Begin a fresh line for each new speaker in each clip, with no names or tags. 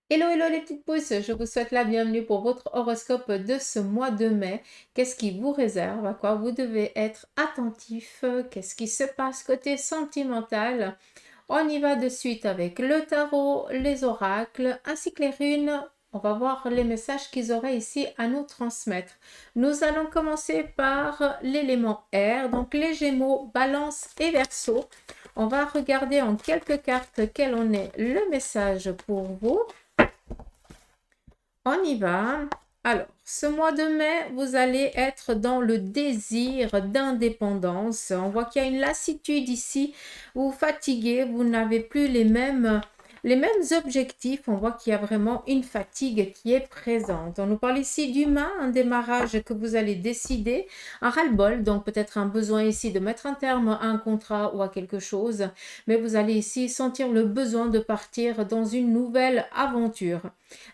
Hello, hello les petites pousses, je vous souhaite la bienvenue pour votre horoscope de ce mois de mai. Qu'est-ce qui vous réserve? À quoi vous devez être attentif? Qu'est-ce qui se passe côté sentimental? On y va de suite avec le tarot, les oracles ainsi que les runes. On va voir les messages qu'ils auraient ici à nous transmettre. Nous allons commencer par l'élément air, donc les Gémeaux, Balance et Verseau. On va regarder en quelques cartes quel en est le message pour vous. On y va. Alors, ce mois de mai, vous allez être dans le désir d'indépendance. On voit qu'il y a une lassitude ici. Vous vous fatiguez, vous n'avez plus les mêmes objectifs. On voit qu'il y a vraiment une fatigue qui est présente. On nous parle ici d'humain, un démarrage que vous allez décider, un ras-le-bol, donc peut-être un besoin ici de mettre un terme à un contrat ou à quelque chose. Mais vous allez ici sentir le besoin de partir dans une nouvelle aventure.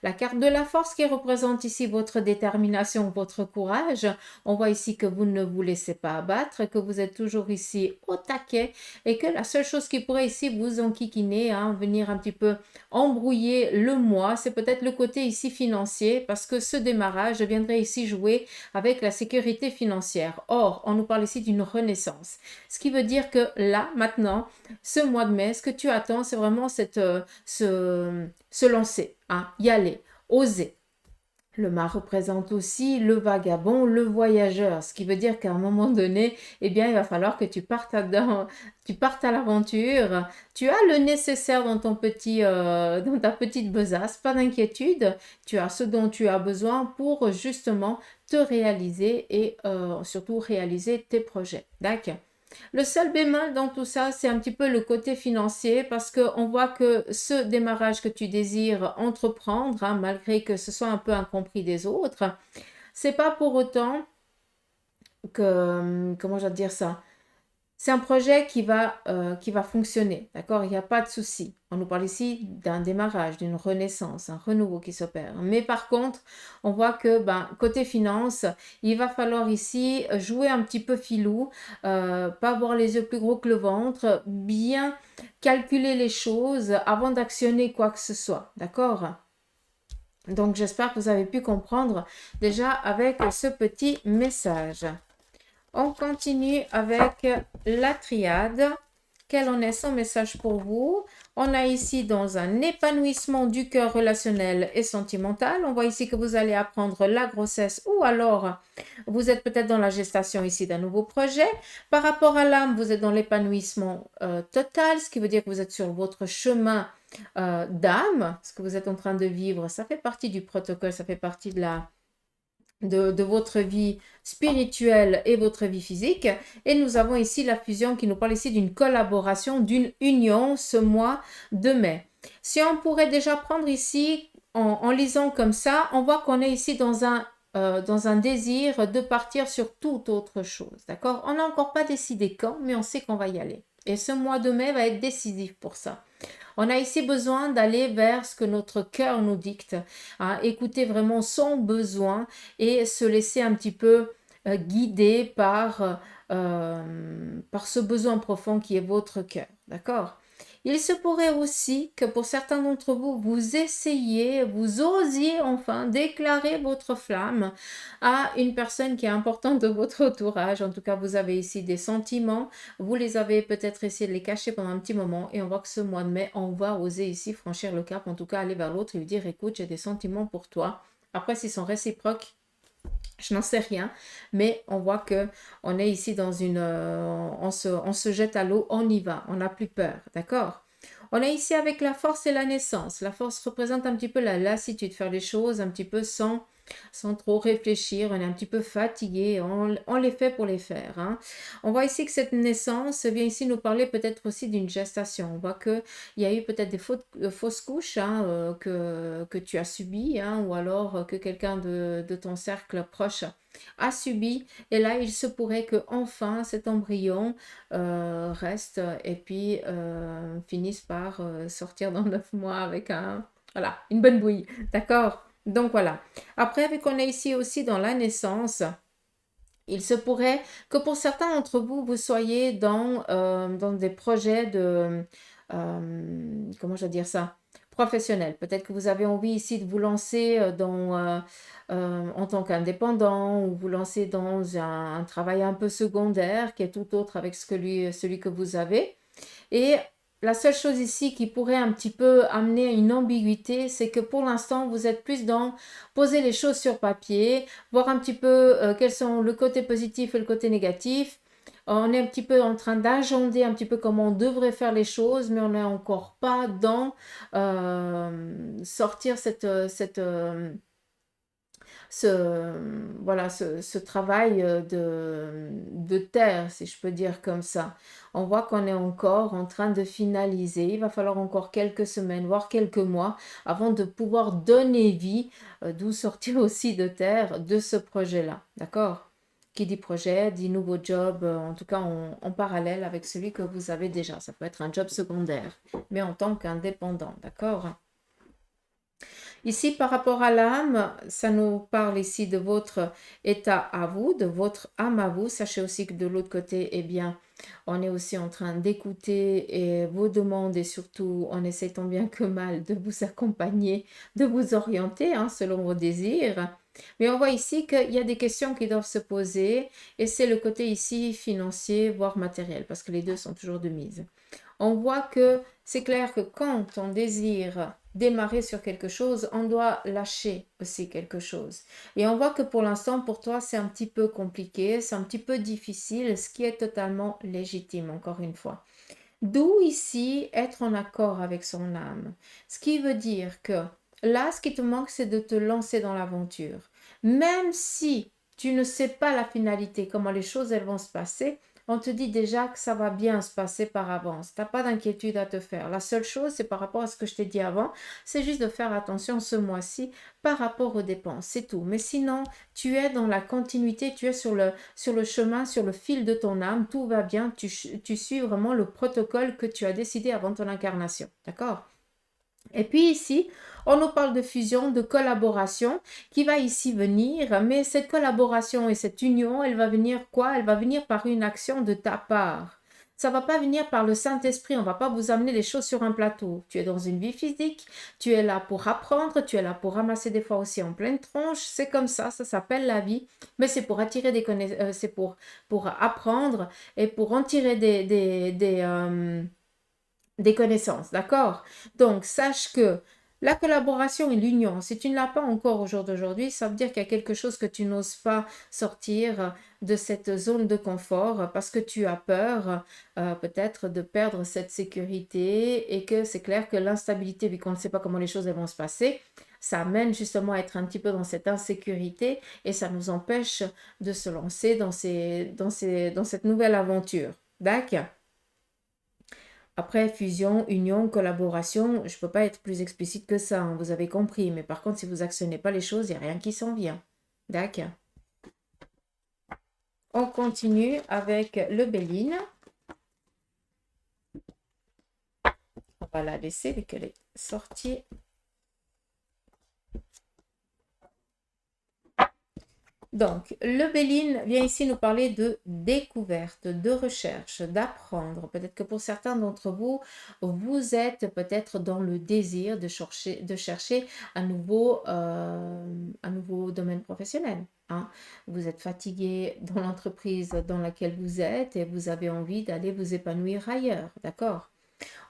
La carte de la force qui représente ici votre détermination, votre courage. On voit ici que vous ne vous laissez pas abattre, que vous êtes toujours ici au taquet et que la seule chose qui pourrait ici vous enquiquiner, venir un petit peu embrouiller le mois, c'est peut-être le côté ici financier parce que ce démarrage viendrait ici jouer avec la sécurité financière. Or, on nous parle ici d'une renaissance. Ce qui veut dire que là, maintenant, ce mois de mai, ce que tu attends, c'est vraiment se lancer, y aller, oser. Le mât représente aussi le vagabond, le voyageur, ce qui veut dire qu'à un moment donné, eh bien, il va falloir que tu partes à l'aventure. Tu as le nécessaire dans dans ta petite besace, pas d'inquiétude. Tu as ce dont tu as besoin pour justement te réaliser et surtout réaliser tes projets. D'accord. Le seul bémol dans tout ça, c'est un petit peu le côté financier parce qu'on voit que ce démarrage que tu désires entreprendre, malgré que ce soit un peu incompris des autres, c'est pas pour autant que, comment je vais dire ça, c'est un projet qui va fonctionner, d'accord? Il n'y a pas de souci. On nous parle ici d'un démarrage, d'une renaissance, un renouveau qui s'opère. Mais par contre, on voit que côté finance, il va falloir ici jouer un petit peu filou, pas avoir les yeux plus gros que le ventre, bien calculer les choses avant d'actionner quoi que ce soit, d'accord? Donc j'espère que vous avez pu comprendre déjà avec ce petit message. On continue avec la triade. Quel en est son message pour vous? On a ici dans un épanouissement du cœur relationnel et sentimental. On voit ici que vous allez apprendre la grossesse ou alors vous êtes peut-être dans la gestation ici d'un nouveau projet. Par rapport à l'âme, vous êtes dans l'épanouissement total, ce qui veut dire que vous êtes sur votre chemin d'âme. Ce que vous êtes en train de vivre, ça fait partie du protocole, ça fait partie de votre vie spirituelle et votre vie physique. Et nous avons ici la fusion qui nous parle ici d'une collaboration, d'une union ce mois de mai. Si on pourrait déjà prendre ici, en lisant comme ça, on voit qu'on est ici dans un désir de partir sur toute autre chose. D'accord? On n'a encore pas décidé quand, mais on sait qu'on va y aller. Et ce mois de mai va être décisif pour ça. On a ici besoin d'aller vers ce que notre cœur nous dicte, écouter vraiment son besoin et se laisser un petit peu guider par ce besoin profond qui est votre cœur. D'accord? Il se pourrait aussi que pour certains d'entre vous, vous osiez enfin déclarer votre flamme à une personne qui est importante de votre entourage. En tout cas, vous avez ici des sentiments, vous les avez peut-être essayé de les cacher pendant un petit moment et on voit que ce mois de mai, on va oser ici franchir le cap, en tout cas aller vers l'autre et lui dire écoute, j'ai des sentiments pour toi. Après, s'ils sont réciproques, je n'en sais rien, mais on voit que on est ici dans on se jette à l'eau, on y va, on n'a plus peur, d'accord? On est ici avec la force et la naissance. La force représente un petit peu la lassitude, faire les choses un petit peu sans trop réfléchir. On est un petit peu fatigué, on les fait pour les faire. On voit ici que cette naissance vient ici nous parler peut-être aussi d'une gestation. On voit qu'il y a eu peut-être des fausses couches que tu as subies, ou alors que quelqu'un de ton cercle proche a subi. Et là, il se pourrait que enfin cet embryon reste et puis finisse par sortir dans 9 mois avec voilà, une bonne bouillie. D'accord? Donc voilà. Après, vu qu'on est ici aussi dans la naissance, il se pourrait que pour certains d'entre vous, vous soyez dans des projets comment je vais dire ça? professionnel. Peut-être que vous avez envie ici de vous lancer en tant qu'indépendant ou vous lancer dans un travail un peu secondaire qui est tout autre avec celui que vous avez. Et la seule chose ici qui pourrait un petit peu amener une ambiguïté, c'est que pour l'instant, vous êtes plus dans poser les choses sur papier, voir un petit peu quels sont le côté positif et le côté négatif. On est un petit peu en train d'agender un petit peu comment on devrait faire les choses, mais on n'est encore pas dans sortir ce travail de terre, si je peux dire comme ça. On voit qu'on est encore en train de finaliser. Il va falloir encore quelques semaines, voire quelques mois, avant de pouvoir donner vie, d'où sortir aussi de terre de ce projet-là. D'accord? Qui dit projet, dit nouveau job, en tout cas en parallèle avec celui que vous avez déjà. Ça peut être un job secondaire, mais en tant qu'indépendant. D'accord? Ici, par rapport à l'âme, ça nous parle ici de votre état à vous, de votre âme à vous. Sachez aussi que de l'autre côté, eh bien, on est aussi en train d'écouter et vos demandes et surtout, on essaie tant bien que mal de vous accompagner, de vous orienter selon vos désirs. Mais on voit ici qu'il y a des questions qui doivent se poser et c'est le côté ici financier, voire matériel, parce que les deux sont toujours de mise. On voit que c'est clair que quand on désire démarrer sur quelque chose, on doit lâcher aussi quelque chose. Et on voit que pour l'instant, pour toi, c'est un petit peu compliqué, c'est un petit peu difficile, ce qui est totalement légitime, encore une fois. D'où ici être en accord avec son âme. Ce qui veut dire que là, ce qui te manque, c'est de te lancer dans l'aventure. Même si tu ne sais pas la finalité, comment les choses elles vont se passer, on te dit déjà que ça va bien se passer par avance. Tu n'as pas d'inquiétude à te faire. La seule chose, c'est par rapport à ce que je t'ai dit avant, c'est juste de faire attention ce mois-ci par rapport aux dépenses. C'est tout. Mais sinon, tu es dans la continuité, tu es sur le chemin, sur le fil de ton âme. Tout va bien. Tu suis vraiment le protocole que tu as décidé avant ton incarnation. D'accord? Et puis ici, on nous parle de fusion, de collaboration qui va ici venir, mais cette collaboration et cette union, elle va venir quoi? Elle va venir par une action de ta part. Ça va pas venir par le Saint-Esprit, on va pas vous amener les choses sur un plateau. Tu es dans une vie physique, tu es là pour apprendre, tu es là pour ramasser des fois aussi en pleine tronche, c'est comme ça s'appelle la vie, mais c'est pour attirer des connaissances, c'est pour apprendre et pour en tirer des connaissances, d'accord? Donc, sache que la collaboration et l'union, si tu ne l'as pas encore au jour d'aujourd'hui, ça veut dire qu'il y a quelque chose que tu n'oses pas sortir de cette zone de confort parce que tu as peur peut-être de perdre cette sécurité et que c'est clair que l'instabilité, vu qu'on ne sait pas comment les choses vont se passer, ça amène justement à être un petit peu dans cette insécurité et ça nous empêche de se lancer dans cette nouvelle aventure. D'accord? Après, fusion, union, collaboration, je ne peux pas être plus explicite que ça, vous avez compris. Mais par contre, si vous actionnez pas les choses, il n'y a rien qui s'en vient. D'accord. On continue avec le Béline. On va la laisser vu qu'elle est sortie. Donc, le Béline vient ici nous parler de découverte, de recherche, d'apprendre. Peut-être que pour certains d'entre vous, vous êtes peut-être dans le désir de chercher un nouveau domaine professionnel. Vous êtes fatigué dans l'entreprise dans laquelle vous êtes et vous avez envie d'aller vous épanouir ailleurs. D'accord?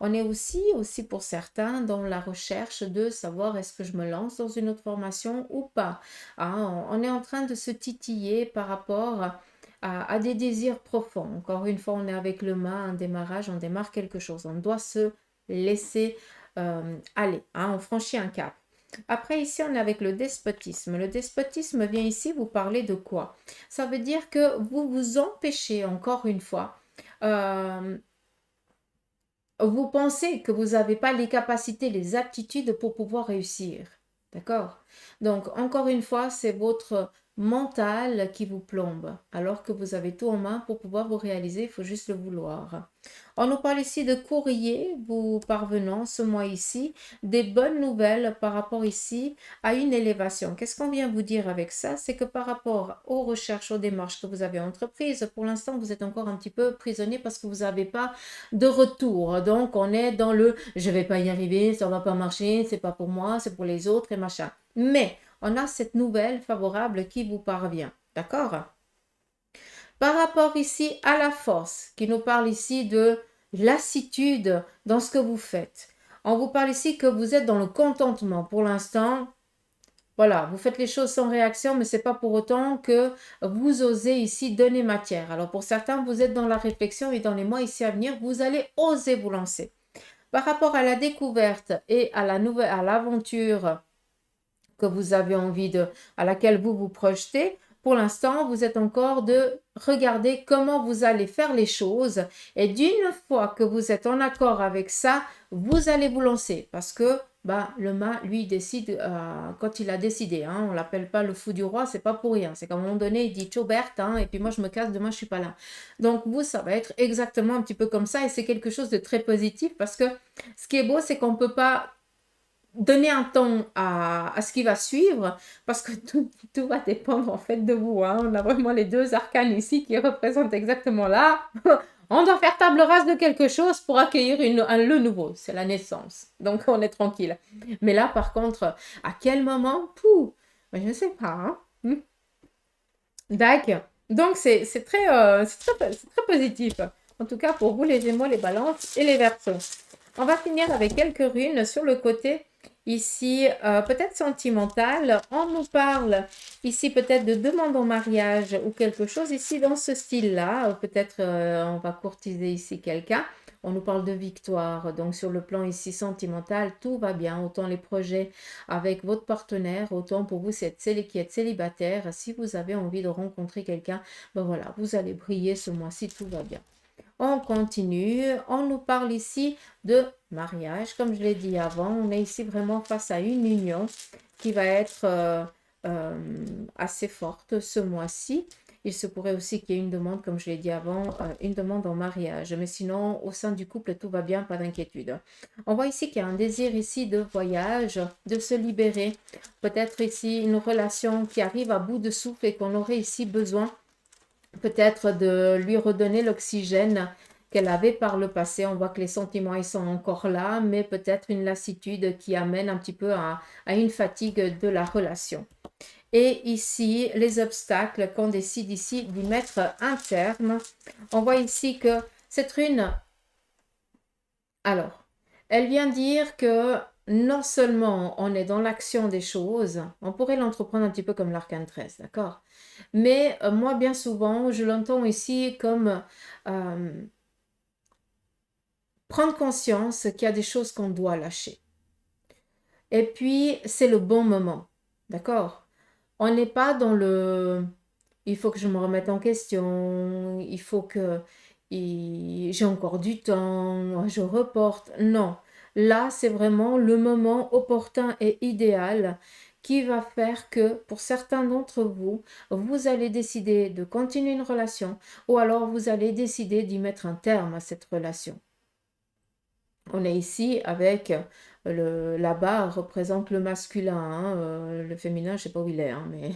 On est aussi pour certains dans la recherche de savoir est-ce que je me lance dans une autre formation ou pas. On est en train de se titiller par rapport à des désirs profonds. Encore une fois, on est avec le mât, un démarrage, on démarre quelque chose. On doit se laisser aller. On franchit un cap. Après, ici, on est avec le despotisme. Le despotisme vient ici vous parler de quoi? Ça veut dire que vous vous empêchez, encore une fois, vous pensez que vous n'avez pas les capacités, les aptitudes pour pouvoir réussir. D'accord? Donc, encore une fois, c'est votre mental qui vous plombe, alors que vous avez tout en main pour pouvoir vous réaliser, il faut juste le vouloir. On nous parle ici de courrier vous parvenant ce mois ici, des bonnes nouvelles par rapport ici à une élévation. Qu'est-ce qu'on vient vous dire avec ça? C'est que par rapport aux recherches, aux démarches que vous avez entreprises, pour l'instant, vous êtes encore un petit peu prisonnier parce que vous n'avez pas de retour. Donc, on est dans le je vais pas y arriver, ça va pas marcher, c'est pas pour moi, c'est pour les autres et machin. Mais on a cette nouvelle favorable qui vous parvient. D'accord? Par rapport ici à la force, qui nous parle ici de lassitude dans ce que vous faites. On vous parle ici que vous êtes dans le contentement. Pour l'instant, voilà, vous faites les choses sans réaction, mais ce n'est pas pour autant que vous osez ici donner matière. Alors pour certains, vous êtes dans la réflexion et dans les mois ici à venir, vous allez oser vous lancer. Par rapport à la découverte et à l'aventure que vous avez envie à laquelle vous vous projetez, pour l'instant, vous êtes encore de regarder comment vous allez faire les choses. Et d'une fois que vous êtes en accord avec ça, vous allez vous lancer. Parce que le mât, lui, décide quand il a décidé. Hein, on ne l'appelle pas le fou du roi, c'est pas pour rien. C'est qu'à un moment donné, il dit ciao Berthe, hein, et puis moi je me casse, demain je suis pas là. Donc vous, ça va être exactement un petit peu comme ça. Et c'est quelque chose de très positif parce que ce qui est beau, c'est qu'on ne peut pas donner un ton à ce qui va suivre, parce que tout va dépendre en fait de vous. Hein. On a vraiment les deux arcanes ici qui représentent exactement là. On doit faire table rase de quelque chose pour accueillir le nouveau. C'est la naissance. Donc on est tranquille. Mais là, par contre, à quel moment? Pouh, je ne sais pas. Hein. D'accord. Donc c'est très positif. En tout cas pour vous les Gémeaux, les Balances et les Verseaux. On va finir avec quelques runes sur le côté ici, peut-être sentimental. On nous parle ici peut-être de demande en mariage ou quelque chose ici dans ce style-là. Peut-être on va courtiser ici quelqu'un. On nous parle de victoire. Donc sur le plan ici sentimental, tout va bien. Autant les projets avec votre partenaire, autant pour vous qui êtes célibataire. Si vous avez envie de rencontrer quelqu'un, ben voilà, vous allez briller ce mois-ci, tout va bien. On continue. On nous parle ici de mariage. Comme je l'ai dit avant, on est ici vraiment face à une union qui va être assez forte ce mois-ci. Il se pourrait aussi qu'il y ait une demande, comme je l'ai dit avant, une demande en mariage. Mais sinon, au sein du couple, tout va bien, pas d'inquiétude. On voit ici qu'il y a un désir ici de voyage, de se libérer. Peut-être ici une relation qui arrive à bout de souffle et qu'on aurait ici besoin peut-être de lui redonner l'oxygène qu'elle avait par le passé. On voit que les sentiments, ils sont encore là, mais peut-être une lassitude qui amène un petit peu à une fatigue de la relation. Et ici, les obstacles qu'on décide ici d'y mettre un terme. On voit ici que cette rune, alors, elle vient dire que non seulement on est dans l'action des choses, on pourrait l'entreprendre un petit peu comme l'arcane 13, d'accord? Mais moi, bien souvent, je l'entends ici comme euh, prendre conscience qu'il y a des choses qu'on doit lâcher. Et puis, c'est le bon moment, d'accord? On n'est pas dans le il faut que je me remette en question, il faut que j'ai encore du temps, je reporte. Non, là, c'est vraiment le moment opportun et idéal qui va faire que pour certains d'entre vous, vous allez décider de continuer une relation ou alors vous allez décider d'y mettre un terme à cette relation. On est ici avec la barre représente le masculin, hein, le féminin, je ne sais pas où il est, hein, mais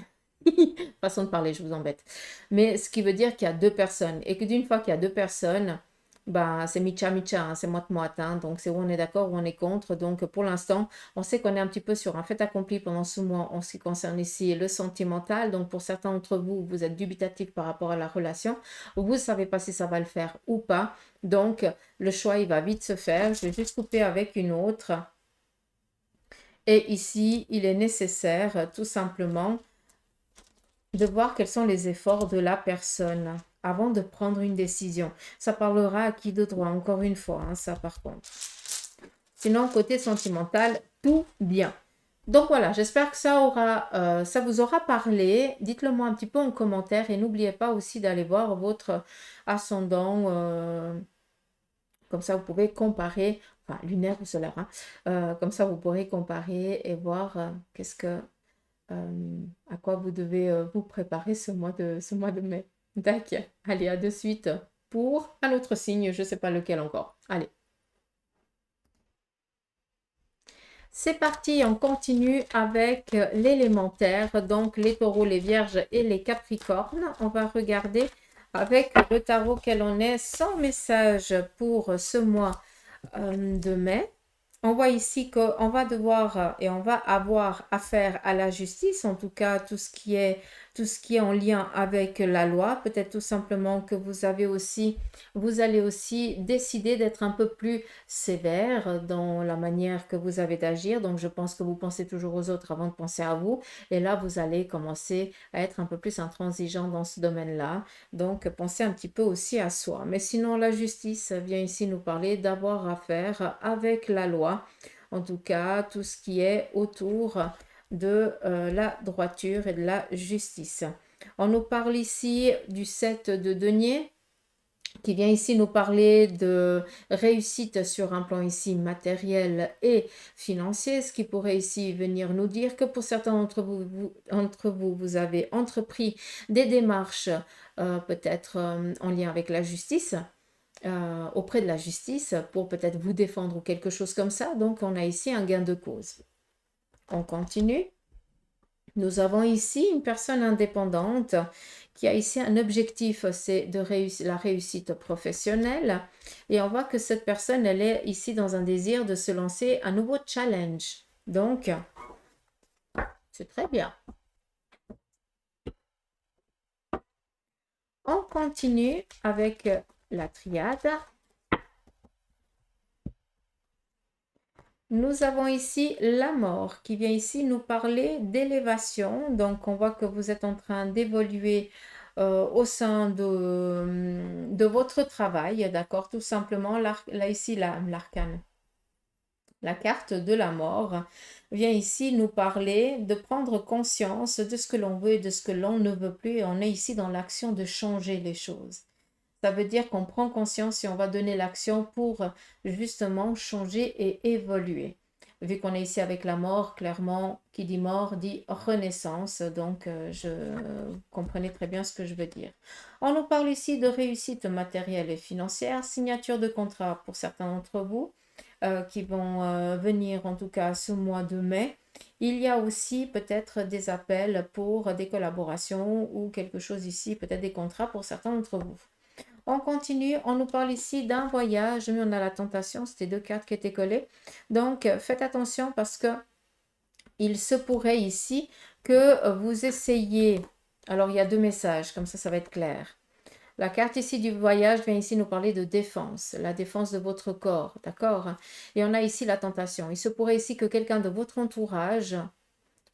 façon de parler, je vous embête. Mais ce qui veut dire qu'il y a deux personnes et que d'une fois qu'il y a deux personnes, bah, c'est micha-micha, hein, c'est moite-moite. Hein, donc c'est où on est d'accord, où on est contre. Donc pour l'instant, on sait qu'on est un petit peu sur un fait accompli pendant ce mois en ce qui concerne ici le sentimental. Donc pour certains d'entre vous, vous êtes dubitatif par rapport à la relation. Vous ne savez pas si ça va le faire ou pas. Donc le choix, il va vite se faire. Je vais juste couper avec une autre. Et ici, il est nécessaire tout simplement de voir quels sont les efforts de la personne avant de prendre une décision. Ça parlera à qui de droit, encore une fois, hein, ça par contre. Sinon, côté sentimental, tout bien. Donc voilà, j'espère que ça vous aura parlé. Dites-le moi un petit peu en commentaire et n'oubliez pas aussi d'aller voir votre ascendant. Comme ça, vous pouvez comparer, enfin lunaire ou solaire, hein, comme ça, vous pourrez comparer et voir qu'est-ce que à quoi vous devez vous préparer ce mois de mai. D'accord. Allez, à de suite pour un autre signe, je ne sais pas lequel encore. Allez. C'est parti, on continue avec l'élémentaire, donc les taureaux, les vierges et les capricornes. On va regarder avec le tarot quel en est son message pour ce mois de mai. On voit ici qu'on va devoir et on va avoir affaire à la justice, en tout cas tout ce qui est en lien avec la loi. Peut-être tout simplement que vous allez aussi décider d'être un peu plus sévère dans la manière que vous avez d'agir. Donc je pense que vous pensez toujours aux autres avant de penser à vous. Et là, vous allez commencer à être un peu plus intransigeant dans ce domaine-là. Donc pensez un petit peu aussi à soi. Mais sinon, la justice vient ici nous parler d'avoir affaire avec la loi. En tout cas, tout ce qui est autour de la droiture et de la justice. On nous parle ici du 7 de denier qui vient ici nous parler de réussite sur un plan ici matériel et financier, ce qui pourrait ici venir nous dire que pour certains d'entre vous, vous avez entrepris des démarches peut-être en lien avec la justice, auprès de la justice, pour peut-être vous défendre ou quelque chose comme ça. Donc, on a ici un gain de cause. On continue. Nous avons ici une personne indépendante qui a ici un objectif, c'est de la réussite professionnelle. Et on voit que cette personne, elle est ici dans un désir de se lancer un nouveau challenge. Donc, c'est très bien. On continue avec la triade. Nous avons ici la mort qui vient ici nous parler d'élévation. Donc, on voit que vous êtes en train d'évoluer au sein de votre travail, d'accord? Tout simplement, là ici, l'arcane, la carte de la mort vient ici nous parler de prendre conscience de ce que l'on veut et de ce que l'on ne veut plus. Et on est ici dans l'action de changer les choses. Ça veut dire qu'on prend conscience et on va donner l'action pour justement changer et évoluer. Vu qu'on est ici avec la mort, clairement, qui dit mort dit renaissance. Donc, je comprenez très bien ce que je veux dire. On nous parle ici de réussite matérielle et financière, signature de contrat pour certains d'entre vous qui vont venir en tout cas ce mois de mai. Il y a aussi peut-être des appels pour des collaborations ou quelque chose ici, peut-être des contrats pour certains d'entre vous. On continue, on nous parle ici d'un voyage, mais on a la tentation, c'était 2 cartes qui étaient collées. Donc, faites attention parce que il se pourrait ici que vous essayiez. Alors, il y a 2 messages, comme ça va être clair. La carte ici du voyage vient ici nous parler de défense, la défense de votre corps, d'accord? Et on a ici la tentation. Il se pourrait ici que quelqu'un de votre entourage,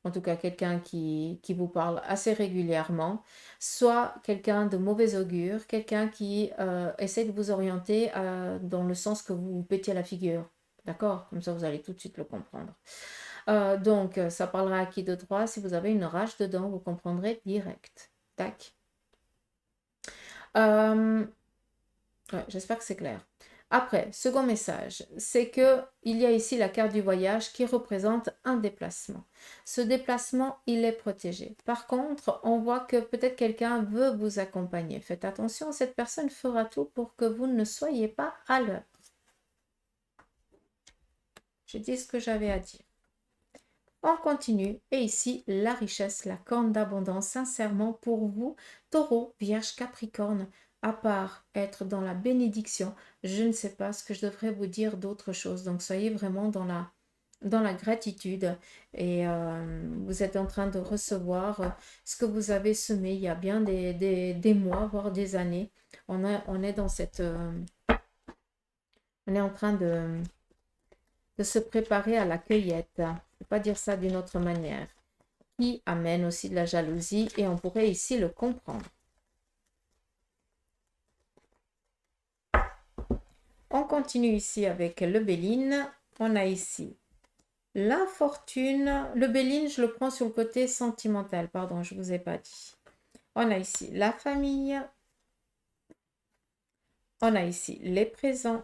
en tout cas quelqu'un qui vous parle assez régulièrement, soit quelqu'un de mauvais augure, quelqu'un qui essaie de vous orienter dans le sens que vous pétiez la figure. D'accord? Comme ça, vous allez tout de suite le comprendre. Donc, ça parlera à qui de droit. Si vous avez une rage dedans, vous comprendrez direct. Tac. Ouais, j'espère que c'est clair. Après, second message, c'est que il y a ici la carte du voyage qui représente un déplacement. Ce déplacement, il est protégé. Par contre, on voit que peut-être quelqu'un veut vous accompagner. Faites attention, cette personne fera tout pour que vous ne soyez pas à l'heure. J'ai dit ce que j'avais à dire. On continue. Et ici, la richesse, la corne d'abondance, sincèrement pour vous, taureau, vierge, capricorne. À part être dans la bénédiction, je ne sais pas ce que je devrais vous dire d'autre chose. Donc, soyez vraiment dans la gratitude et vous êtes en train de recevoir ce que vous avez semé il y a bien des mois, voire des années. On est dans cette... on est en train de se préparer à la cueillette. Je ne peux pas dire ça d'une autre manière. Qui amène aussi de la jalousie et on pourrait ici le comprendre. On continue ici avec le Béline. On a ici l'infortune. Le Béline, je le prends sur le côté sentimental. Pardon, je ne vous ai pas dit. On a ici la famille. On a ici les présents.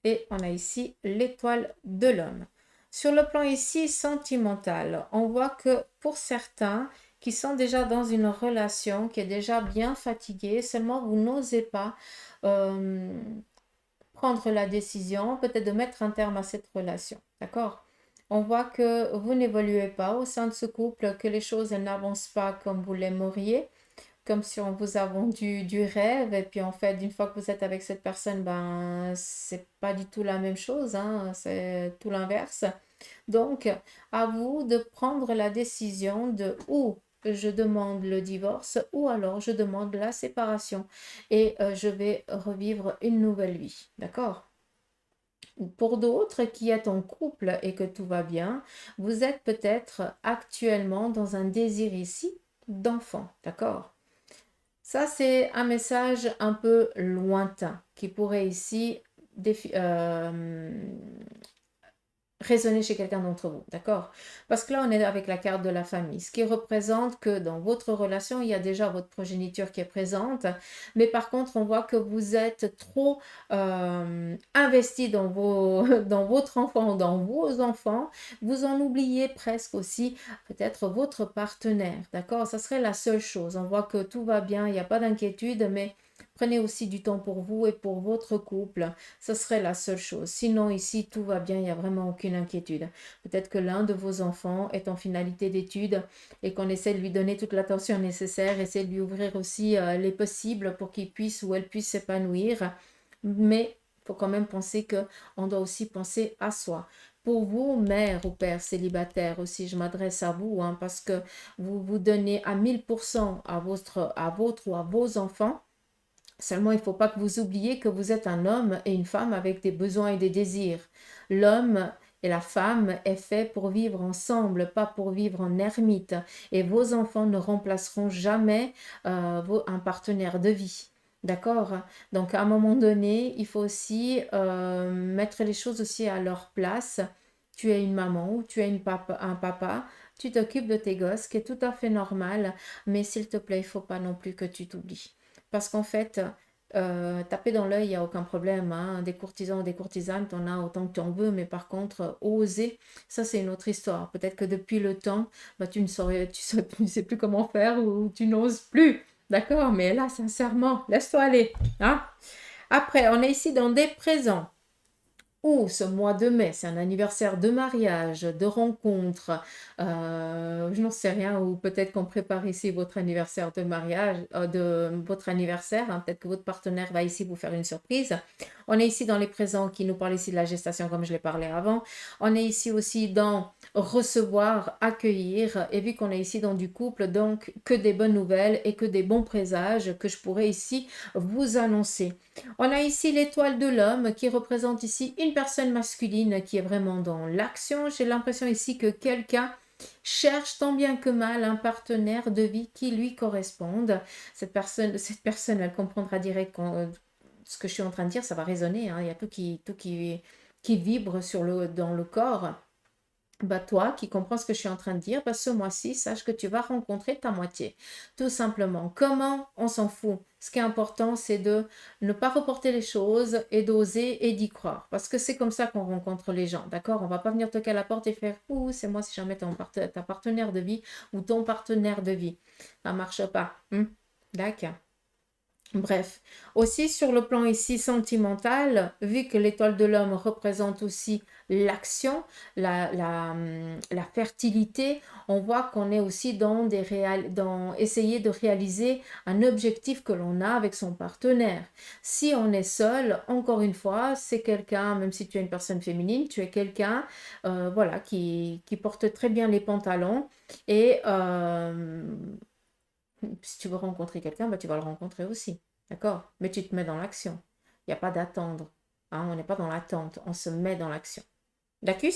Et on a ici l'étoile de l'homme. Sur le plan ici sentimental, on voit que pour certains qui sont déjà dans une relation qui est déjà bien fatiguée, seulement vous n'osez pas euh, prendre la décision peut-être de mettre un terme à cette relation. D'accord? On voit que vous n'évoluez pas au sein de ce couple, que les choses n'avancent pas comme vous l'aimeriez, comme si on vous a vendu du rêve, et puis en fait, une fois que vous êtes avec cette personne, ben, c'est pas du tout la même chose, hein, c'est tout l'inverse. Donc, à vous de prendre la décision de ou je demande le divorce ou alors je demande la séparation et je vais revivre une nouvelle vie. D'accord? Pour d'autres qui êtes en couple et que tout va bien, vous êtes peut-être actuellement dans un désir ici d'enfant. D'accord? Ça, c'est un message un peu lointain qui pourrait ici résonner chez quelqu'un d'entre vous, d'accord? Parce que là, on est avec la carte de la famille, ce qui représente que dans votre relation, il y a déjà votre progéniture qui est présente, mais par contre, on voit que vous êtes trop investi dans dans votre enfant, dans vos enfants, vous en oubliez presque aussi peut-être votre partenaire, d'accord? Ça serait la seule chose. On voit que tout va bien, il n'y a pas d'inquiétude, mais prenez aussi du temps pour vous et pour votre couple. Ce serait la seule chose. Sinon, ici, tout va bien, il n'y a vraiment aucune inquiétude. Peut-être que l'un de vos enfants est en finalité d'études et qu'on essaie de lui donner toute l'attention nécessaire, essaie de lui ouvrir aussi les possibles pour qu'il puisse ou elle puisse s'épanouir. Mais il faut quand même penser que on doit aussi penser à soi. Pour vous, mère ou père célibataire aussi, je m'adresse à vous, hein, parce que vous vous donnez à 1000% à votre ou à vos enfants. Seulement, il ne faut pas que vous oubliez que vous êtes un homme et une femme avec des besoins et des désirs. L'homme et la femme est fait pour vivre ensemble, pas pour vivre en ermite. Et vos enfants ne remplaceront jamais un partenaire de vie. D'accord? Donc, à un moment donné, il faut aussi mettre les choses aussi à leur place. Tu es une maman ou tu es un papa. Tu t'occupes de tes gosses, ce qui est tout à fait normal. Mais s'il te plaît, il ne faut pas non plus que tu t'oublies. Parce qu'en fait, taper dans l'œil, il n'y a aucun problème, hein. Des courtisans, des courtisanes, t'en as autant que tu en veux, mais par contre, oser, ça c'est une autre histoire. Peut-être que depuis le temps, bah, tu ne sais plus comment faire ou tu n'oses plus. D'accord? Mais là, sincèrement, laisse-toi aller. Hein? Après, on est ici dans des présents. Ou ce mois de mai, c'est un anniversaire de mariage, de rencontre, je n'en sais rien, ou peut-être qu'on prépare ici votre anniversaire de mariage, de votre anniversaire, hein, peut-être que votre partenaire va ici vous faire une surprise. On est ici dans les présents qui nous parlent ici de la gestation comme je l'ai parlé avant. On est ici aussi dans recevoir, accueillir, et vu qu'on est ici dans du couple, donc que des bonnes nouvelles et que des bons présages que je pourrais ici vous annoncer. On a ici l'étoile de l'homme qui représente ici une personne masculine qui est vraiment dans l'action. J'ai l'impression ici que quelqu'un cherche tant bien que mal un partenaire de vie qui lui corresponde. Cette personne, elle comprendra direct ce que je suis en train de dire, ça va résonner, hein. Il y a tout qui vibre dans le corps. Bah toi qui comprends ce que je suis en train de dire, bah ce mois-ci, sache que tu vas rencontrer ta moitié. Tout simplement. Comment? On s'en fout. Ce qui est important, c'est de ne pas reporter les choses et d'oser et d'y croire. Parce que c'est comme ça qu'on rencontre les gens. D'accord? On va pas venir toquer à la porte et faire ouh, c'est moi si jamais ta partenaire de vie ou ton partenaire de vie. Ça marche pas. D'accord. Bref, aussi sur le plan ici sentimental, vu que l'étoile de l'homme représente aussi l'action, la fertilité, on voit qu'on est aussi dans essayer de réaliser un objectif que l'on a avec son partenaire. Si on est seul, encore une fois, c'est quelqu'un, même si tu es une personne féminine, tu es quelqu'un voilà, qui porte très bien les pantalons et si tu veux rencontrer quelqu'un, bah, tu vas le rencontrer aussi. D'accord? Mais tu te mets dans l'action. Il n'y a pas d'attendre. Hein, on n'est pas dans l'attente. On se met dans l'action. D'accord?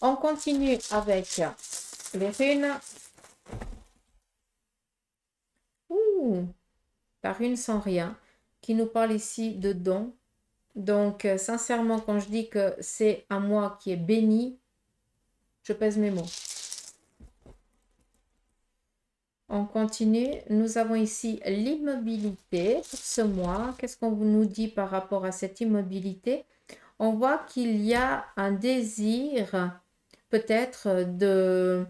On continue avec les runes. Ouh, la rune sans rien, qui nous parle ici de dons. Donc, sincèrement, quand je dis que c'est un mois qui est béni, je pèse mes mots. On continue. Nous avons ici l'immobilité pour ce mois. Qu'est-ce qu'on nous dit par rapport à cette immobilité? on voit qu'il y a un désir peut-être de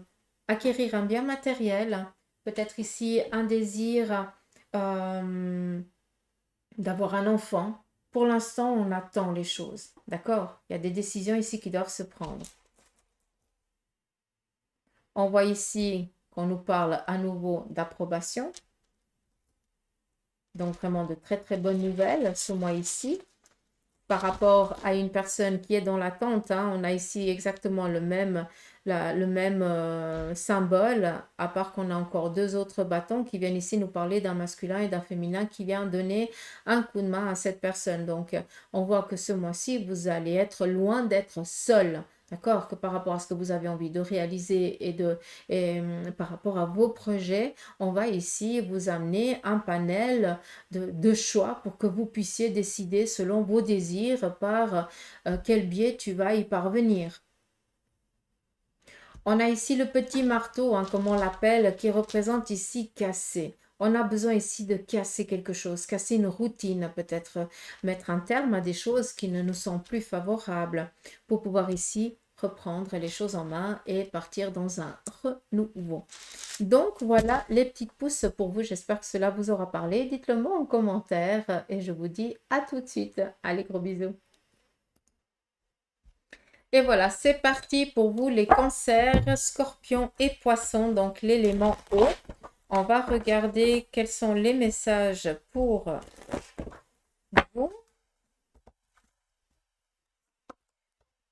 acquérir un bien matériel, peut-être ici un désir euh, d'avoir un enfant. Pour l'instant, on attend les choses, d'accord? Il y a des décisions ici qui doivent se prendre. On voit ici qu'on nous parle à nouveau d'approbation. Donc vraiment de très très bonnes nouvelles ce mois ici. Par rapport à une personne qui est dans l'attente, hein, on a ici exactement le même, symbole, à part qu'on a encore deux autres bâtons qui viennent ici nous parler d'un masculin et d'un féminin qui vient donner un coup de main à cette personne. Donc, on voit que ce mois-ci, vous allez être loin d'être seul. D'accord? Que par rapport à ce que vous avez envie de réaliser par rapport à vos projets, on va ici vous amener un panel de choix pour que vous puissiez décider selon vos désirs par quel biais tu vas y parvenir. On a ici le petit marteau, hein, comme on l'appelle, qui représente ici casser. On a besoin ici de casser quelque chose, casser une routine, peut-être mettre un terme à des choses qui ne nous sont plus favorables pour pouvoir ici reprendre les choses en main et partir dans un renouveau. Donc voilà les petites pouces pour vous. J'espère que cela vous aura parlé. Dites-le moi en commentaire et je vous dis à tout de suite. Allez, gros bisous. Et voilà, c'est parti pour vous les cancers, scorpions et poissons, donc l'élément eau. On va regarder quels sont les messages pour vous.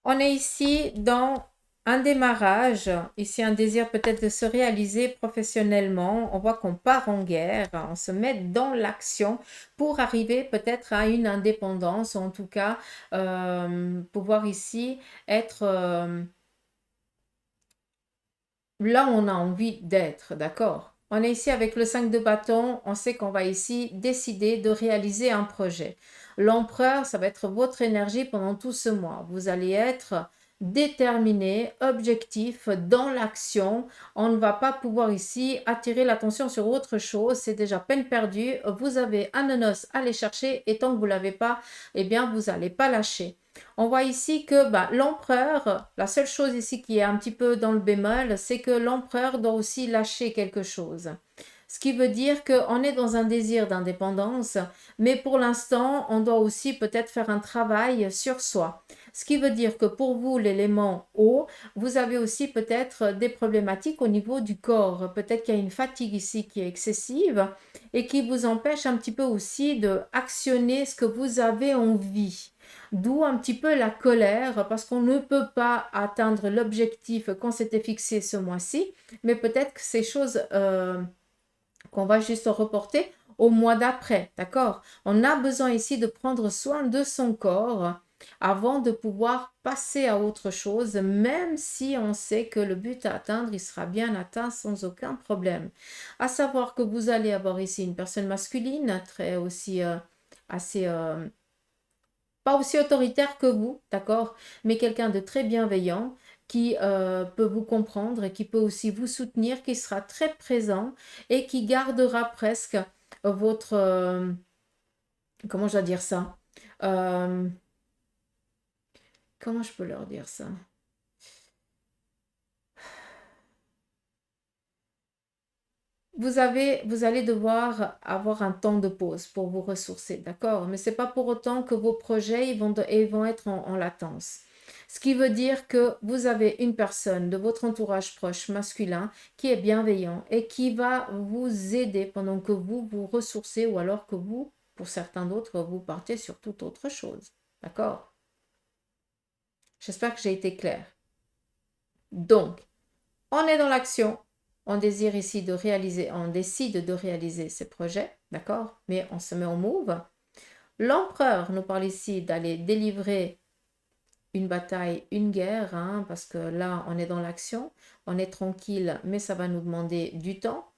On est ici dans un démarrage, ici un désir peut-être de se réaliser professionnellement. On voit qu'on part en guerre, on se met dans l'action pour arriver peut-être à une indépendance, ou en tout cas pouvoir ici être là où on a envie d'être, d'accord? On est ici avec le 5 de bâton, on sait qu'on va ici décider de réaliser un projet. L'empereur, ça va être votre énergie pendant tout ce mois. Vous allez être déterminé, objectif, dans l'action. On ne va pas pouvoir ici attirer l'attention sur autre chose. C'est déjà peine perdue. Vous avez un nonos à aller chercher et tant que vous ne l'avez pas, eh bien, vous n'allez pas lâcher. On voit ici que l'empereur, la seule chose ici qui est un petit peu dans le bémol, c'est que l'empereur doit aussi lâcher quelque chose. Ce qui veut dire qu'on est dans un désir d'indépendance, mais pour l'instant, on doit aussi peut-être faire un travail sur soi. Ce qui veut dire que pour vous, l'élément eau, vous avez aussi peut-être des problématiques au niveau du corps. Peut-être qu'il y a une fatigue ici qui est excessive et qui vous empêche un petit peu aussi de actionner ce que vous avez envie. D'où un petit peu la colère parce qu'on ne peut pas atteindre l'objectif qu'on s'était fixé ce mois-ci, mais peut-être que ces choses qu'on va juste reporter au mois d'après, d'accord? On a besoin ici de prendre soin de son corps avant de pouvoir passer à autre chose, même si on sait que le but à atteindre, il sera bien atteint sans aucun problème. À savoir que vous allez avoir ici une personne masculine, très aussi assez pas aussi autoritaire que vous, d'accord, mais quelqu'un de très bienveillant qui peut vous comprendre et qui peut aussi vous soutenir, qui sera très présent et qui gardera presque votre... comment je dois dire ça? Euh, comment je peux leur dire ça? Vous allez devoir avoir un temps de pause pour vous ressourcer, d'accord? Mais ce n'est pas pour autant que vos projets ils vont être en latence. Ce qui veut dire que vous avez une personne de votre entourage proche masculin qui est bienveillant et qui va vous aider pendant que vous vous ressourcez ou alors que vous, pour certains d'autres, vous partez sur toute autre chose. D'accord? J'espère que j'ai été claire. Donc, on est dans l'action. On désire ici de réaliser, on décide de réaliser ces projets, d'accord? Mais on se met en move. L'empereur nous parle ici d'aller délivrer une bataille, une guerre, hein, parce que là, on est dans l'action, on est tranquille, mais ça va nous demander du temps.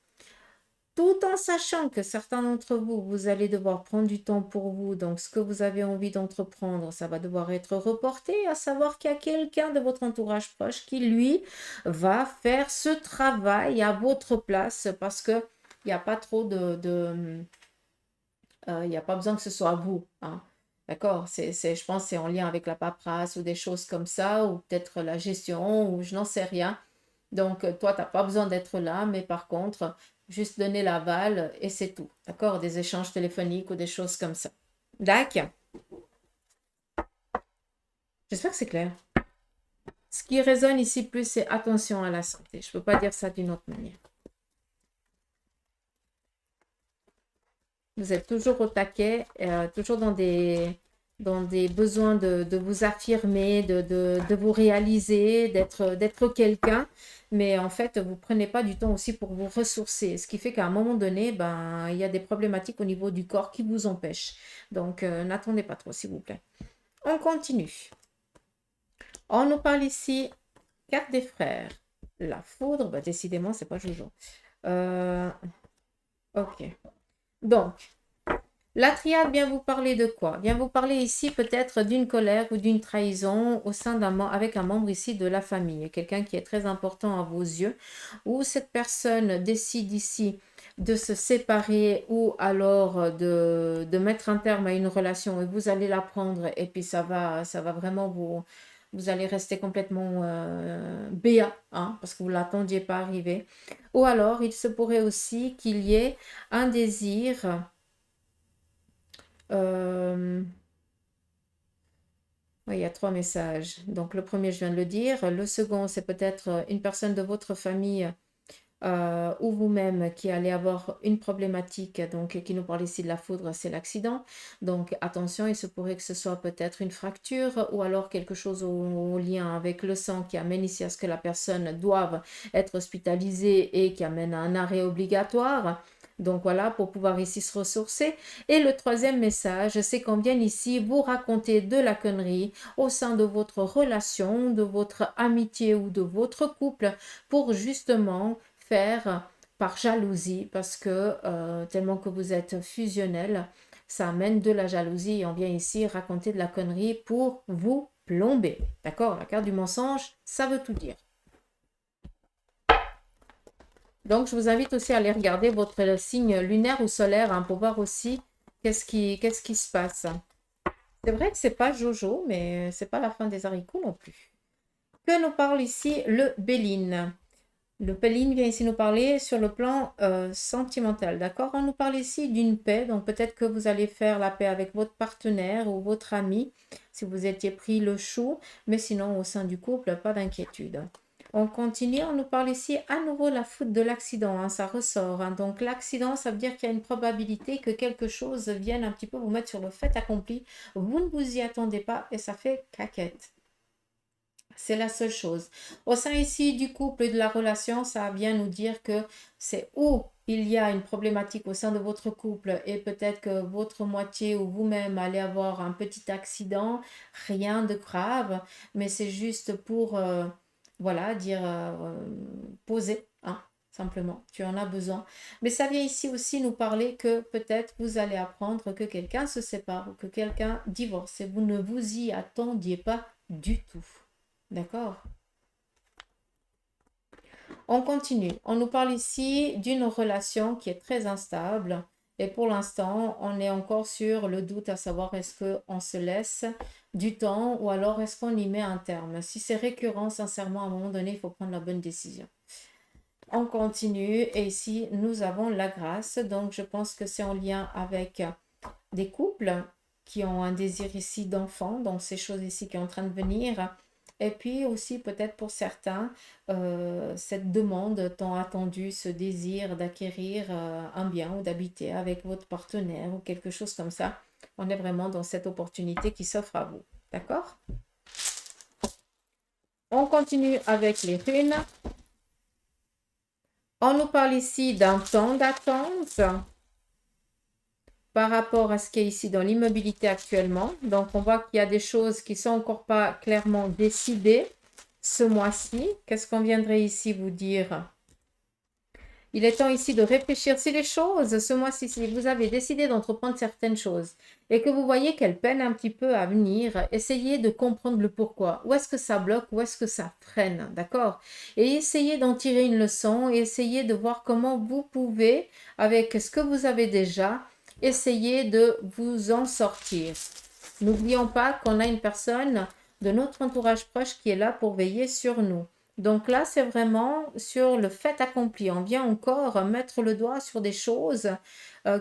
Tout en sachant que certains d'entre vous, vous allez devoir prendre du temps pour vous. Donc, ce que vous avez envie d'entreprendre, ça va devoir être reporté, à savoir qu'il y a quelqu'un de votre entourage proche qui, lui, va faire ce travail à votre place parce que il n'y a pas trop il n'y a pas besoin que ce soit vous, hein. D'accord? Je pense que c'est en lien avec la paperasse ou des choses comme ça, ou peut-être la gestion, ou je n'en sais rien. Donc, toi, tu n'as pas besoin d'être là, mais par contre, juste donner l'aval et c'est tout. D'accord? Des échanges téléphoniques ou des choses comme ça. D'accord. J'espère que c'est clair. Ce qui résonne ici plus, c'est attention à la santé. Je ne peux pas dire ça d'une autre manière. Vous êtes toujours au taquet, toujours dans des besoins de vous affirmer, de vous réaliser, d'être quelqu'un. Mais en fait, vous ne prenez pas du temps aussi pour vous ressourcer. Ce qui fait qu'à un moment donné, ben, il y a des problématiques au niveau du corps qui vous empêchent. Donc, n'attendez pas trop, s'il vous plaît. On continue. On nous parle ici, carte des frères. La foudre, bah, décidément, c'est pas Jojo. Ok. Donc, la triade vient vous parler de quoi? Vient vous parler ici peut-être d'une colère ou d'une trahison au sein avec un membre ici de la famille, quelqu'un qui est très important à vos yeux, ou cette personne décide ici de se séparer ou alors de mettre un terme à une relation et vous allez la prendre et puis ça va vraiment vous allez rester complètement béat, hein, parce que vous ne l'attendiez pas arriver. Ou alors, il se pourrait aussi qu'il y ait un désir. Oui, il y a trois messages. Donc, le premier, je viens de le dire. Le second, c'est peut-être une personne de votre famille ou vous-même qui allez avoir une problématique, donc qui nous parle ici de la foudre, c'est l'accident. Donc, attention, il se pourrait que ce soit peut-être une fracture ou alors quelque chose au lien avec le sang qui amène ici à ce que la personne doive être hospitalisée et qui amène à un arrêt obligatoire. Donc voilà, pour pouvoir ici se ressourcer. Et le troisième message, c'est qu'on vient ici vous raconter de la connerie au sein de votre relation, de votre amitié ou de votre couple pour justement faire par jalousie parce que tellement que vous êtes fusionnel, ça amène de la jalousie et on vient ici raconter de la connerie pour vous plomber. D'accord? La carte du mensonge, ça veut tout dire. Donc, je vous invite aussi à aller regarder votre signe lunaire ou solaire hein, pour voir aussi qu'est-ce qui se passe. C'est vrai que c'est pas Jojo, mais c'est pas la fin des haricots non plus. Que nous parle ici le Béline? Le Béline vient ici nous parler sur le plan sentimental, d'accord? On nous parle ici d'une paix, donc peut-être que vous allez faire la paix avec votre partenaire ou votre ami, si vous étiez pris le chou, mais sinon au sein du couple, pas d'inquiétude. On continue, on nous parle ici à nouveau la faute de l'accident, hein, ça ressort. Hein. Donc l'accident, ça veut dire qu'il y a une probabilité que quelque chose vienne un petit peu vous mettre sur le fait accompli. Vous ne vous y attendez pas et ça fait caquette. C'est la seule chose. Au sein ici du couple et de la relation, ça va bien nous dire que c'est où il y a une problématique au sein de votre couple et peut-être que votre moitié ou vous-même allez avoir un petit accident, rien de grave, mais c'est juste pour, voilà, dire, poser, hein, simplement, tu en as besoin. Mais ça vient ici aussi nous parler que peut-être vous allez apprendre que quelqu'un se sépare ou que quelqu'un divorce et vous ne vous y attendiez pas du tout. D'accord? On continue. On nous parle ici d'une relation qui est très instable. Et pour l'instant, on est encore sur le doute à savoir est-ce qu'on se laisse du temps ou alors est-ce qu'on y met un terme. Si c'est récurrent, sincèrement, à un moment donné, il faut prendre la bonne décision. On continue et ici, nous avons la grâce. Donc, je pense que c'est en lien avec des couples qui ont un désir ici d'enfant. Donc, ces choses ici qui sont en train de venir. Et puis aussi peut-être pour certains, cette demande tant attendue, ce désir d'acquérir un bien ou d'habiter avec votre partenaire ou quelque chose comme ça. On est vraiment dans cette opportunité qui s'offre à vous. D'accord? On continue avec les runes. On nous parle ici d'un temps d'attente par rapport à ce qui est ici dans l'immobilité actuellement. Donc, on voit qu'il y a des choses qui ne sont encore pas clairement décidées ce mois-ci. Qu'est-ce qu'on viendrait ici vous dire? Il est temps ici de réfléchir. Si les choses, ce mois-ci, si vous avez décidé d'entreprendre certaines choses et que vous voyez qu'elles peinent un petit peu à venir, essayez de comprendre le pourquoi. Où est-ce que ça bloque? Où est-ce que ça freine? D'accord? Et essayez d'en tirer une leçon et essayez de voir comment vous pouvez, avec ce que vous avez déjà, essayer de vous en sortir. N'oublions pas qu'on a une personne de notre entourage proche qui est là pour veiller sur nous. Donc là, c'est vraiment sur le fait accompli. On vient encore mettre le doigt sur des choses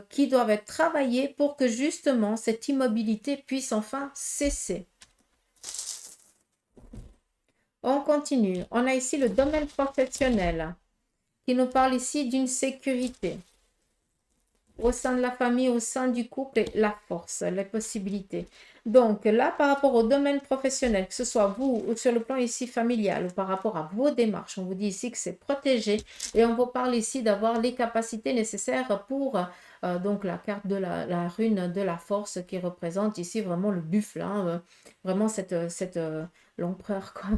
qui doivent être travaillées pour que justement cette immobilité puisse enfin cesser. On continue. On a ici le domaine professionnel qui nous parle ici d'une sécurité au sein de la famille, au sein du couple, et la force, les possibilités. Donc là, par rapport au domaine professionnel, que ce soit vous ou sur le plan ici familial ou par rapport à vos démarches, on vous dit ici que c'est protégé et on vous parle ici d'avoir les capacités nécessaires pour donc la carte de la rune de la force qui représente ici vraiment le buffle, hein, vraiment l'empereur, quoi,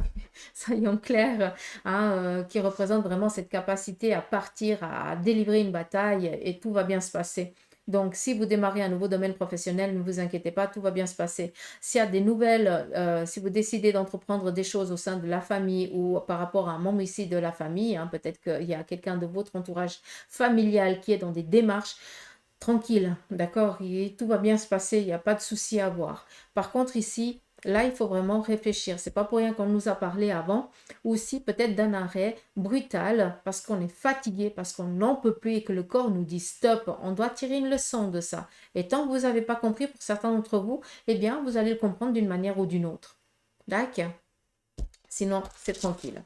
soyons clairs, hein, qui représente vraiment cette capacité à partir, à délivrer une bataille et tout va bien se passer. Donc, si vous démarrez un nouveau domaine professionnel, ne vous inquiétez pas, tout va bien se passer. S'il y a des nouvelles, si vous décidez d'entreprendre des choses au sein de la famille ou par rapport à un membre ici de la famille, hein, peut-être qu'il y a quelqu'un de votre entourage familial qui est dans des démarches, tranquille, d'accord, tout va bien se passer, il n'y a pas de souci à avoir. Par contre, ici, là, il faut vraiment réfléchir. C'est pas pour rien qu'on nous a parlé avant, ou aussi peut-être d'un arrêt brutal parce qu'on est fatigué, parce qu'on n'en peut plus et que le corps nous dit stop. On doit tirer une leçon de ça. Et tant que vous n'avez pas compris pour certains d'entre vous, eh bien, vous allez le comprendre d'une manière ou d'une autre. D'accord? Sinon, c'est tranquille.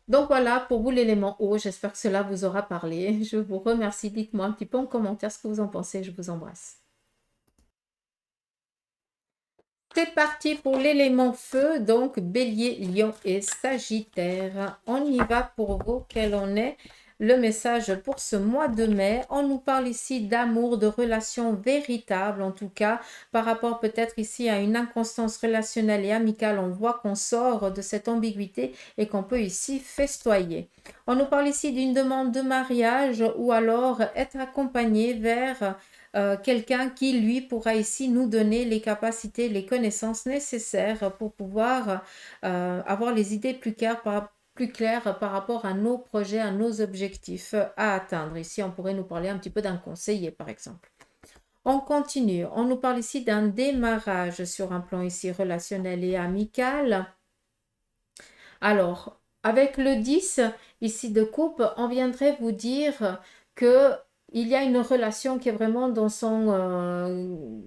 Donc voilà pour vous l'élément eau. J'espère que cela vous aura parlé. Je vous remercie. Dites-moi un petit peu en commentaire ce que vous en pensez. Je vous embrasse. C'est parti pour l'élément feu, donc Bélier, Lion et Sagittaire. On y va pour vous. Quel en est le message pour ce mois de mai? On nous parle ici d'amour, de relations véritables, en tout cas, par rapport peut-être ici à une inconstance relationnelle et amicale. On voit qu'on sort de cette ambiguïté et qu'on peut ici festoyer. On nous parle ici d'une demande de mariage ou alors être accompagné vers quelqu'un qui, lui, pourra ici nous donner les capacités, les connaissances nécessaires pour pouvoir avoir les idées plus claires par rapport à nos projets, à nos objectifs à atteindre. Ici, on pourrait nous parler un petit peu d'un conseiller, par exemple. On continue. On nous parle ici d'un démarrage sur un plan ici relationnel et amical. Alors, avec le 10 ici de coupe, on viendrait vous dire que il y a une relation qui est vraiment dans son...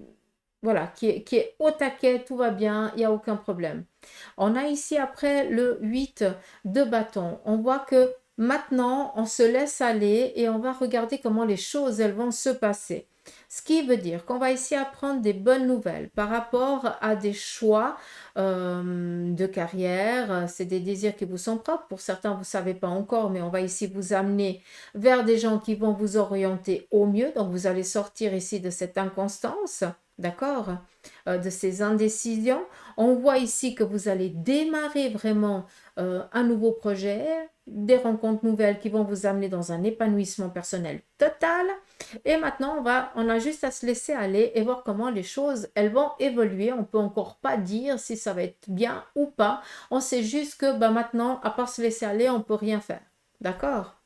voilà, qui est au taquet, tout va bien, il n'y a aucun problème. On a ici après le 8 de bâton. On voit que maintenant, on se laisse aller et on va regarder comment les choses, elles vont se passer. Ce qui veut dire qu'on va ici apprendre des bonnes nouvelles par rapport à des choix de carrière. C'est des désirs qui vous sont propres. Pour certains, vous ne savez pas encore, mais on va ici vous amener vers des gens qui vont vous orienter au mieux. Donc, vous allez sortir ici de cette inconstance, d'accord, de ces indécisions. On voit ici que vous allez démarrer vraiment un nouveau projet, des rencontres nouvelles qui vont vous amener dans un épanouissement personnel total. Et maintenant, on a juste à se laisser aller et voir comment les choses, elles vont évoluer. On ne peut encore pas dire si ça va être bien ou pas. On sait juste que maintenant, à part se laisser aller, on ne peut rien faire. D'accord?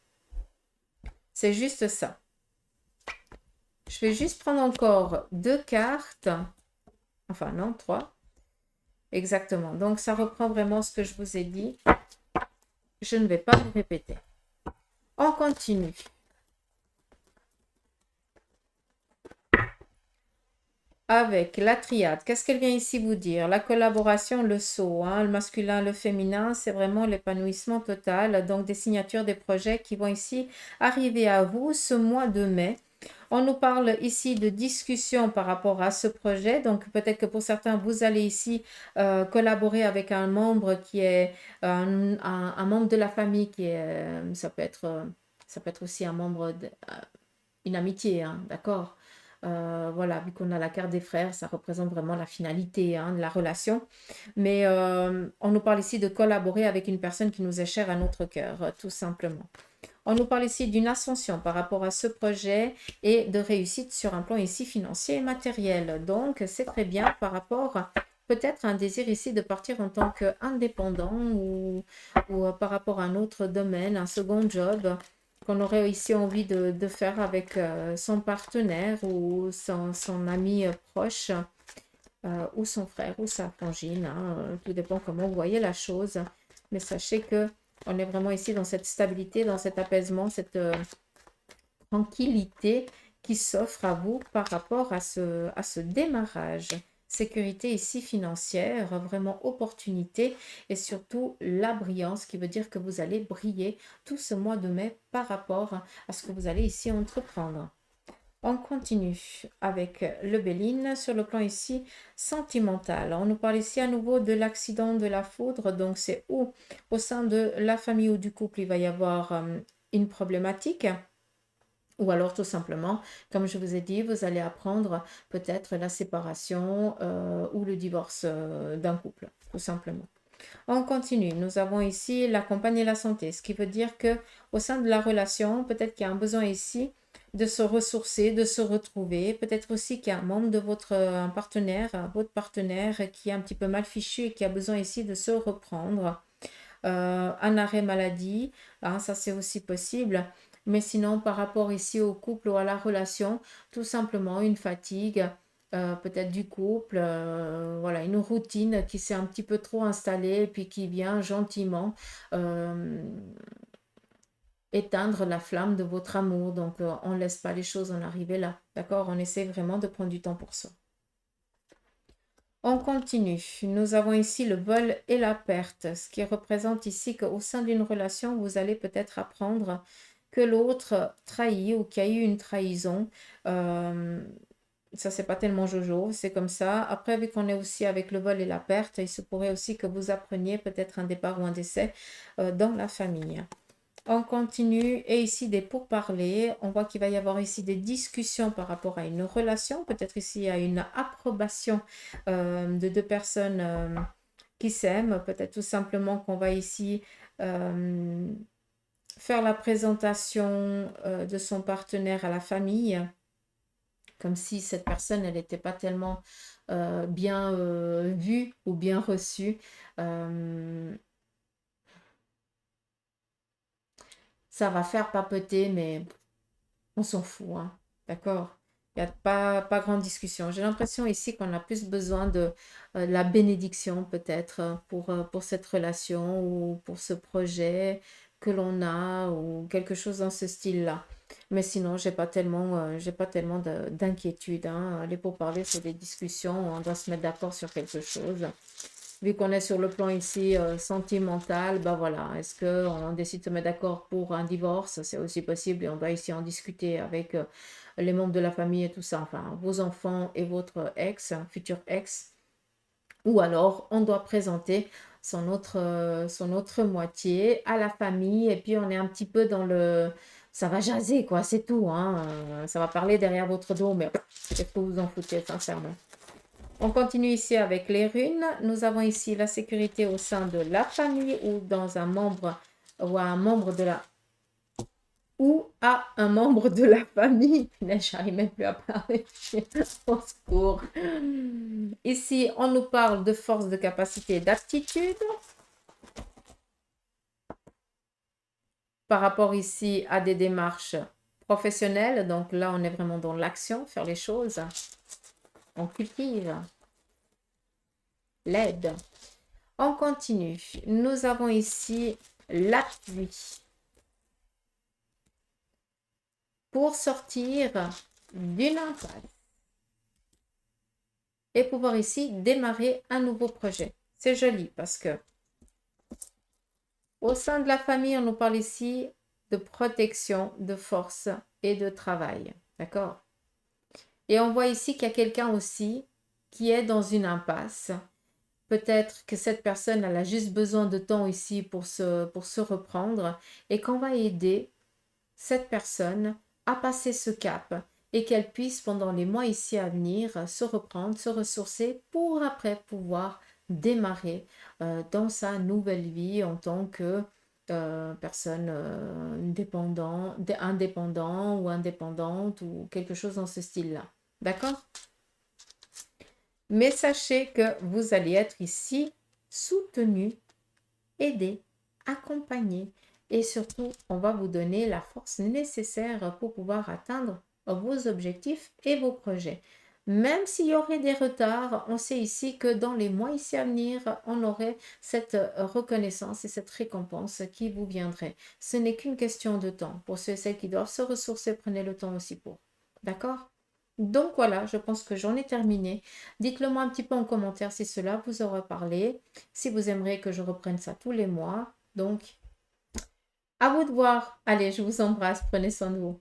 C'est juste ça. Je vais juste prendre encore 2 cartes. Enfin, non, 3. Exactement. Donc, ça reprend vraiment ce que je vous ai dit. Je ne vais pas vous répéter. On continue. Avec la triade, qu'est-ce qu'elle vient ici vous dire? La collaboration, le saut, hein, le masculin, le féminin, c'est vraiment l'épanouissement total. Donc, des signatures, des projets qui vont ici arriver à vous ce mois de mai. On nous parle ici de discussion par rapport à ce projet. Donc, peut-être que pour certains, vous allez ici collaborer avec un membre qui est un membre de la famille qui est, ça peut être aussi un membre, une amitié, hein, d'accord? Voilà, vu qu'on a la carte des frères, ça représente vraiment la finalité, hein, de la relation. Mais on nous parle ici de collaborer avec une personne qui nous est chère à notre cœur, tout simplement. On nous parle ici d'une ascension par rapport à ce projet et de réussite sur un plan ici financier et matériel. Donc, c'est très bien par rapport à peut-être un désir ici de partir en tant qu'indépendant ou par rapport à un autre domaine, un second job qu'on aurait ici envie de faire avec son partenaire ou son ami proche. ou son frère ou sa frangine, hein, tout dépend comment vous voyez la chose. Mais sachez que on est vraiment ici dans cette stabilité, dans cet apaisement, cette tranquillité qui s'offre à vous par rapport à ce démarrage. Sécurité ici financière, vraiment opportunité et surtout la brillance qui veut dire que vous allez briller tout ce mois de mai par rapport à ce que vous allez ici entreprendre. On continue avec le Béline sur le plan ici sentimental. On nous parle ici à nouveau de l'accident de la foudre. Donc c'est où au sein de la famille ou du couple il va y avoir une problématique. Ou alors tout simplement, comme je vous ai dit, vous allez apprendre peut-être la séparation ou le divorce d'un couple, tout simplement. On continue. Nous avons ici la compagne et la santé, ce qui veut dire que au sein de la relation, peut-être qu'il y a un besoin ici de se ressourcer, de se retrouver. Peut-être aussi qu'il y a un membre de votre partenaire qui est un petit peu mal fichu et qui a besoin ici de se reprendre. Un arrêt maladie, hein, ça c'est aussi possible. Mais sinon, par rapport ici au couple ou à la relation, tout simplement une fatigue, peut-être du couple, voilà, une routine qui s'est un petit peu trop installée et puis qui vient gentiment éteindre la flamme de votre amour. Donc, on ne laisse pas les choses en arriver là, d'accord? On essaie vraiment de prendre du temps pour ça. On continue. Nous avons ici le vol et la perte, ce qui représente ici qu'au sein d'une relation, vous allez peut-être apprendre que l'autre trahit ou qu'il y a eu une trahison. Ça, c'est pas tellement jojo, c'est comme ça. Après, vu qu'on est aussi avec le vol et la perte, il se pourrait aussi que vous appreniez peut-être un départ ou un décès dans la famille. On continue et ici des pourparlers. On voit qu'il va y avoir ici des discussions par rapport à une relation. Peut-être ici il y a une approbation de deux personnes qui s'aiment. Peut-être tout simplement qu'on va ici faire la présentation de son partenaire à la famille. Comme si cette personne, elle n'était pas tellement bien vue ou bien reçue. Ça va faire papeter, mais on s'en fout, hein. D'accord? Il n'y a pas grande discussion. J'ai l'impression ici qu'on a plus besoin de la bénédiction peut-être pour cette relation ou pour ce projet que l'on a ou quelque chose dans ce style-là. Mais sinon, j'ai pas tellement d'inquiétude, hein. Les pourparlers, c'est des discussions où on doit se mettre d'accord sur quelque chose. Vu qu'on est sur le plan ici sentimental, ben voilà, est-ce qu'on décide de se mettre d'accord pour un divorce? C'est aussi possible et on doit ici en discuter avec les membres de la famille et tout ça, enfin vos enfants et votre ex, futur ex. Ou alors on doit présenter son autre moitié à la famille et puis on est un petit peu dans le... Ça va jaser quoi, c'est tout, hein. Ça va parler derrière votre dos, mais qu'est-ce que vous en foutez sincèrement? On continue ici avec les runes. Nous avons ici la sécurité au sein de la famille ou dans un membre ou à un membre de la ou à un membre de la famille. J'arrive même plus à parler. Au secours. Ici, on nous parle de force, de capacité, d'aptitude. Par rapport ici à des démarches professionnelles. Donc là, on est vraiment dans l'action, faire les choses. On cultive l'aide. On continue. Nous avons ici l'appui pour sortir d'une impasse et pouvoir ici démarrer un nouveau projet. C'est joli parce que au sein de la famille, on nous parle ici de protection, de force et de travail. D'accord? Et on voit ici qu'il y a quelqu'un aussi qui est dans une impasse. Peut-être que cette personne, elle a juste besoin de temps ici pour se reprendre et qu'on va aider cette personne à passer ce cap et qu'elle puisse pendant les mois ici à venir se reprendre, se ressourcer pour après pouvoir démarrer dans sa nouvelle vie en tant que personne indépendant ou indépendante ou quelque chose dans ce style-là. D'accord? Mais sachez que vous allez être ici soutenu, aidé, accompagné et surtout, on va vous donner la force nécessaire pour pouvoir atteindre vos objectifs et vos projets. Même s'il y aurait des retards, on sait ici que dans les mois ici à venir, on aurait cette reconnaissance et cette récompense qui vous viendrait. Ce n'est qu'une question de temps. Pour ceux et celles qui doivent se ressourcer, prenez le temps aussi pour. D'accord? Donc voilà, je pense que j'en ai terminé. Dites-le moi un petit peu en commentaire si cela vous aura parlé, si vous aimeriez que je reprenne ça tous les mois. Donc, à vous de voir. Allez, je vous embrasse. Prenez soin de vous.